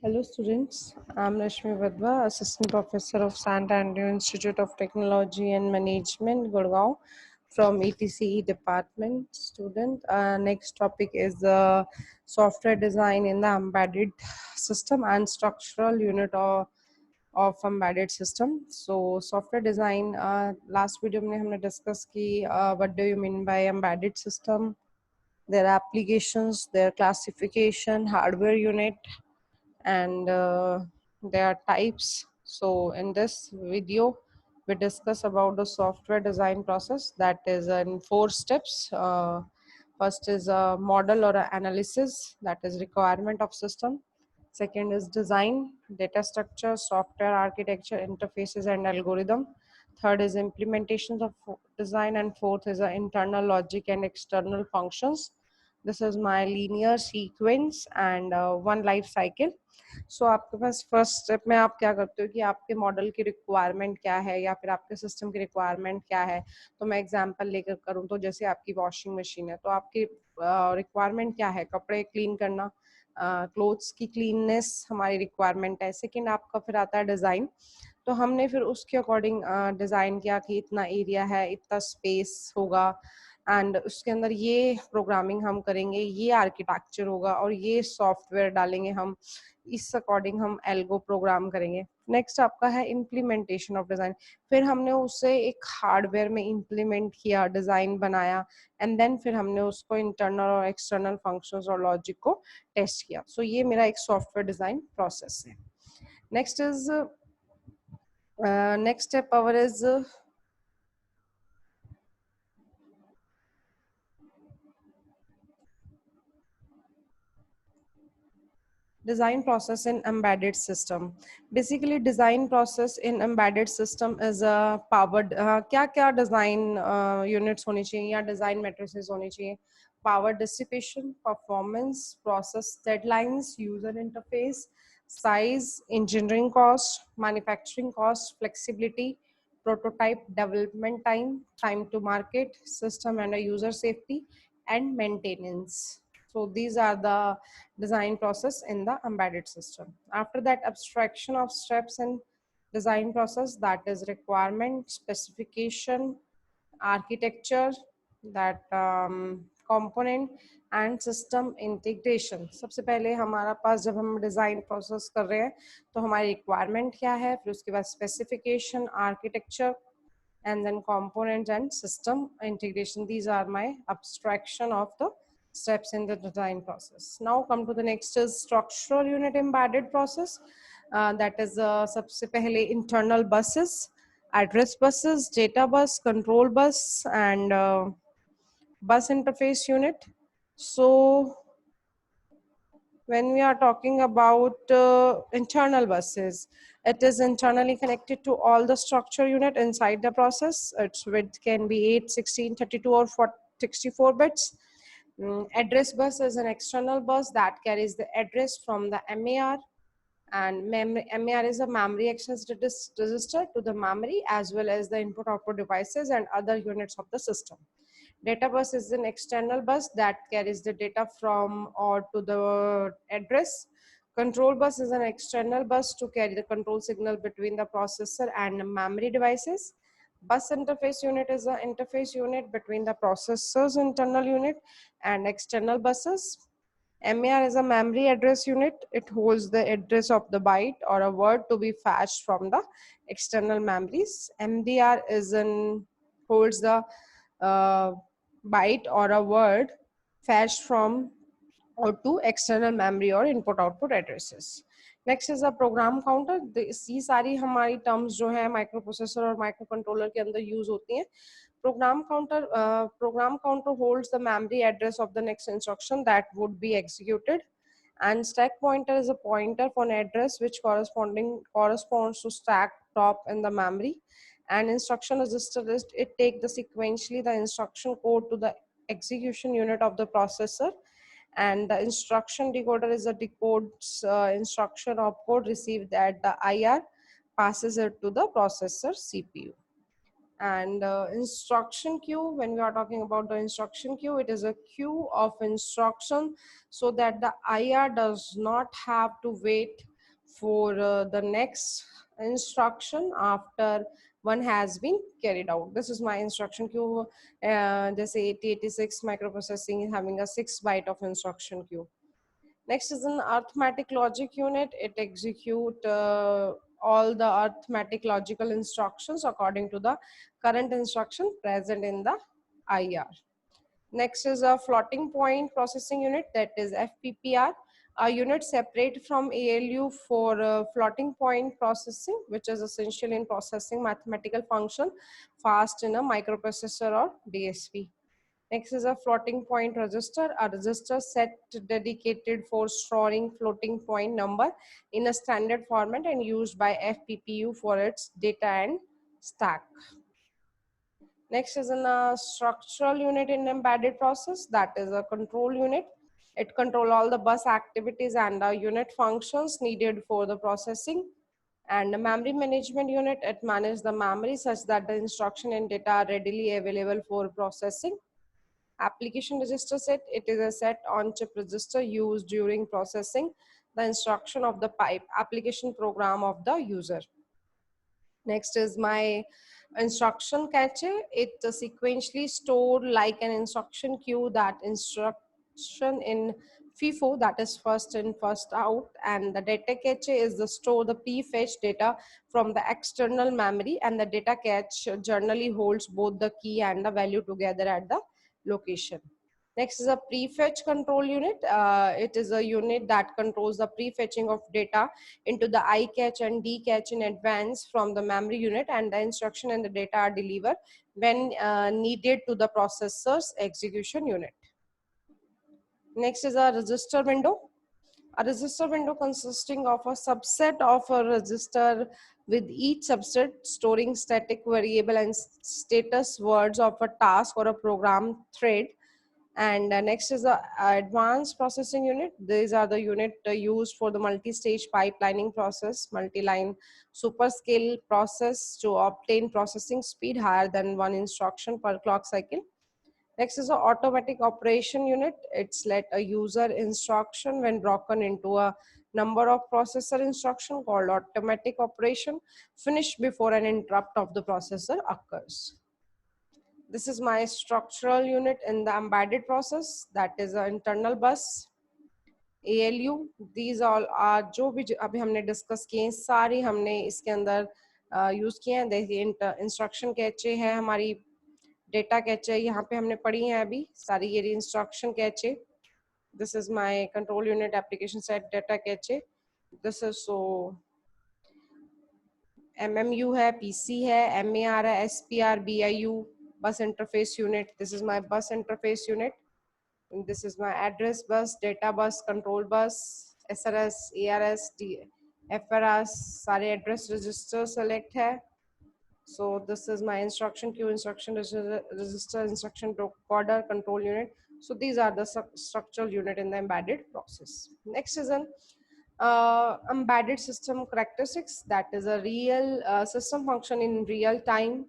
Hello students, I'm Rashmi Vadva, Assistant Professor of Sant Andrew Institute of Technology and Management, Gurgaon from ETCE department student. Next topic is software design in the embedded system and structural unit of embedded system. So software design, last video में हमने discuss की what do you mean by embedded system, their applications, their classification, hardware unit, and there are types. So in this video we discuss about the software design process, that is in 4 steps. First is a model or a analysis, that is requirement of system. Second is design, data structure, software architecture, interfaces and algorithm. Third is implementations of design, and fourth is internal logic and external functions. This is my linear sequence and one life cycle. सो आपके पास first step में आप क्या करते हो कि आपके model की requirement क्या है या फिर आपके सिस्टम की रिक्वायरमेंट क्या है. तो मैं एग्जांपल लेकर करूँ तो जैसे आपकी वॉशिंग मशीन है तो आपकी रिक्वायरमेंट क्या है, कपड़े क्लीन करना, क्लोथ्स की क्लीननेस हमारी रिक्वायरमेंट है. सेकेंड आपका फिर आता है डिज़ाइन. तो हमने फिर उसके अकॉर्डिंग डिज़ाइन किया कि इतना एरिया है, इतना स्पेस होगा एंड उसके अंदर ये प्रोग्रामिंग हम करेंगे, ये आर्किटेक्चर होगा और ये सॉफ्टवेयर डालेंगे हम, इस अकॉर्डिंग हम एल्गो प्रोग्राम करेंगे. नेक्स्ट आपका है इम्प्लीमेंटेशन ऑफ डिज़ाइन. फिर हमने उसे एक हार्डवेयर में इम्प्लीमेंट किया, डिज़ाइन बनाया एंड देन फिर हमने उसको इंटरनल और एक्सटर्नल फंक्शंस और लॉजिक को टेस्ट किया. सो ये मेरा एक सॉफ्टवेयर डिज़ाइन प्रोसेस है. Next is next step our is design process in embedded system. Basically design process in embedded system is a powered क्या क्या design units होनी चाहिए या design matrices होनी चाहिए. Power dissipation, performance, process deadlines, user interface, size, engineering cost, manufacturing cost, flexibility, prototype development time, time to market, system and a user safety, and maintenance. So these are the design process in the embedded system. After that, abstraction of steps in design process, that is requirement, specification, architecture, that component and system integration. सबसे पहले हमारा पास जब हम design process कर रहे हैं तो हमारी रिक्वायरमेंट क्या है, फिर उसके बाद specification, architecture and then components and system integration. These are my abstraction of the steps in the design process. Now come to the next is structural unit embedded process. That is सबसे पहले internal buses, address buses, data bus, control bus, and bus interface unit. So when we are talking about internal buses, it is internally connected to all the structure unit inside the process. Its width can be 8, 16, 32 or 64 bits. Address bus is an external bus that carries the address from the MAR, and MAR is a memory access register to the memory as well as the input output devices and other units of the system. Data bus is an external bus that carries the data from or to the address. Control bus is an external bus to carry the control signal between the processor and memory devices. Bus interface unit is an interface unit between the processor's internal unit and external buses. MAR is a memory address unit. It holds the address of the byte or a word to be fetched from the external memories. MDR is an holds the uh, byte or a word fetched from or to external memory or input output addresses. Next is a program counter. ये सारी हमारी terms जो है micro processor और micro controller के अंदर use होती हैं. Program counter holds the memory address of the next instruction that would be executed, and stack pointer is a pointer for an address which corresponds to stack top in the memory. And instruction register is it take the sequentially the instruction code to the execution unit of the processor, and the instruction decoder is a decodes instruction opcode received at the IR, passes it to the processor CPU. And instruction queue, when we are talking about the instruction queue, it is a queue of instruction so that the IR does not have to wait for the next instruction after one has been carried out. This is my instruction queue. This 8086 microprocessing is having a 6 byte of instruction queue. Next is an arithmetic logic unit. It execute all the arithmetic logical instructions according to the current instruction present in the IR. Next is a floating point processing unit, that is FPPR, a unit separate from ALU for floating point processing, which is essential in processing mathematical function fast in a microprocessor or DSP. Next is a floating point register, a register set dedicated for storing floating point number in a standard format and used by FPPU for its data and stack. Next is a structural unit in embedded process, that is a control unit. It control all the bus activities and the unit functions needed for the processing. And the memory management unit, it manages the memory such that the instruction and data are readily available for processing. Application register set, it is a set on chip register used during processing the instruction of the pipe application program of the user. Next is my instruction cache. It sequentially stored like an instruction queue, that instruction in FIFO, that is first in first out, and the data cache is the store the prefetch data from the external memory, and the data cache generally holds both the key and the value together at the location. Next is a prefetch control unit. It is a unit that controls the prefetching of data into the I cache and D cache in advance from the memory unit, and the instruction and the data are delivered when needed to the processor's execution unit. Next is a register window. A register window consisting of a subset of a register, with each subset storing static variable and status words of a task or a program thread. And next is the advanced processing unit. These are the unit used for the multi-stage pipelining process, multi-line superscale process to obtain processing speed higher than one instruction per clock cycle. Next is the automatic operation unit. It's let a user instruction when broken into a number of processor instruction called automatic operation finish before an interrupt of the processor occurs. This is my structural unit in the embedded process, that is an internal bus, ALU. These all are जो भी अभी हमने discuss किए हैं सारी हमने इसके अंदर यूज किए हैं. देखिए इंस्ट्रक्शन कैचे है, हमारी डेटा कैचे यहाँ पे हमने पढ़ी है अभी सारी ये instruction cache. This is my control unit application set data cache. This is so MMU है, PC है, MAR है, SPR, BIU, bus interface unit. This is my bus interface unit. And this is my address bus, data bus, control bus, SRS, ARS, FRS, सारे address register select है. So this is my instruction queue, instruction register, instruction recorder, control unit. So these are the structural unit in the embedded process. Next is an embedded system characteristics, that is a real system function in real time.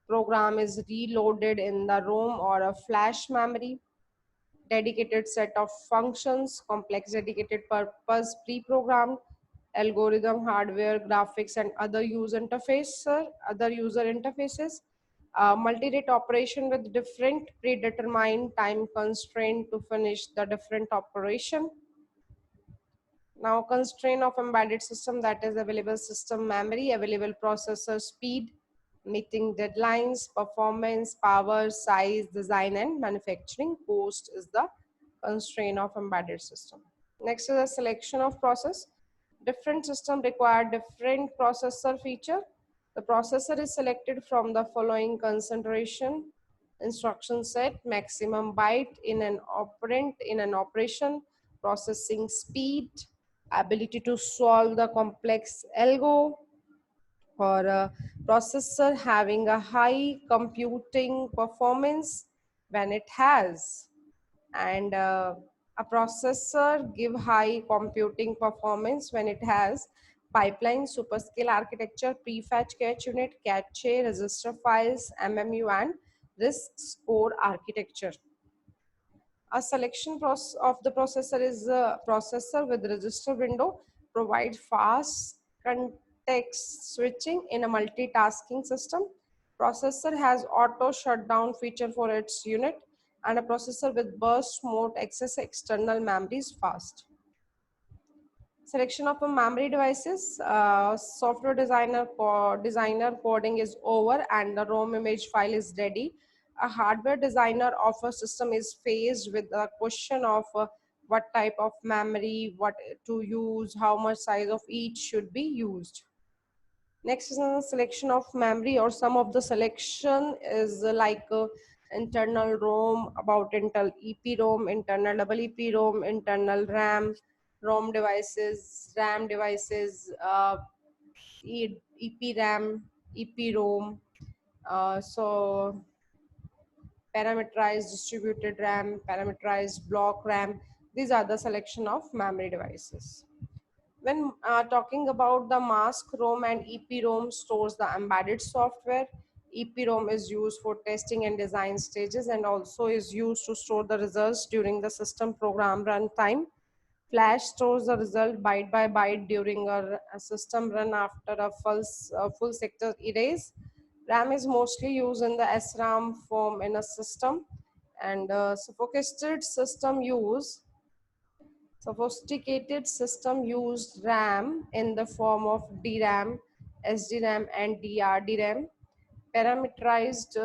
Program is reloaded in the ROM or a flash memory. Dedicated set of functions, complex dedicated purpose pre-programmed, algorithm, hardware, graphics, and other user interfaces. Multi-rate operation with different predetermined time constraint to finish the different operation. Now, constraint of embedded system, that is available system memory, available processor speed, meeting deadlines, performance, power, size, design, and manufacturing cost is the constraint of embedded system. Next is a selection of process. Different system require different processor feature. The processor is selected from the following concentration: instruction set, maximum byte in an operand in an operation, processing speed, ability to solve the complex algo, or a processor having a high computing performance when it has, and a processor give high computing performance when it has pipeline, superscale architecture, prefetch cache unit, cache, register files, MMU, and RISC score architecture. A selection process of the processor is a processor with register window, provide fast context switching in a multitasking system. Processor has auto shutdown feature for its unit, and a processor with burst mode access external memories fast. Selection of a memory devices. Software designer coding is over and the ROM image file is ready. A hardware designer of a system is faced with the question of what type of memory, what to use, how much size of each should be used. Next is a selection of memory, or some of the selection is like internal ROM, about Intel EPROM, internal double EPROM, internal RAM, ROM devices, RAM devices, EPRAM, EPROM. So parameterized distributed RAM, parameterized block RAM. These are the selection of memory devices. When talking about the mask ROM and EPROM stores the embedded software. EPROM is used for testing and design stages and also is used to store the results during the system program runtime. Flash stores the result byte by byte during a system run after a full sector erase. RAM is mostly used in the SRAM form in a system, and sophisticated system used RAM in the form of DRAM, SDRAM, and DRDRAM. Parameterized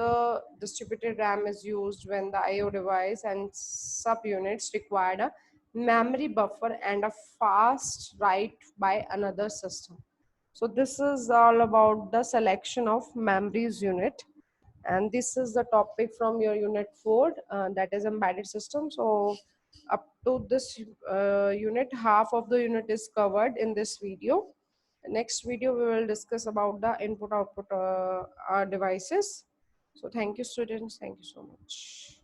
distributed RAM is used when the I/O device and subunits required a memory buffer and a fast write by another system. So this is all about the selection of memories unit, and this is the topic from your unit 4, that is embedded system. So up to this unit, half of the unit is covered in this video. Next video we will discuss about the input output devices. So thank you students, thank you so much.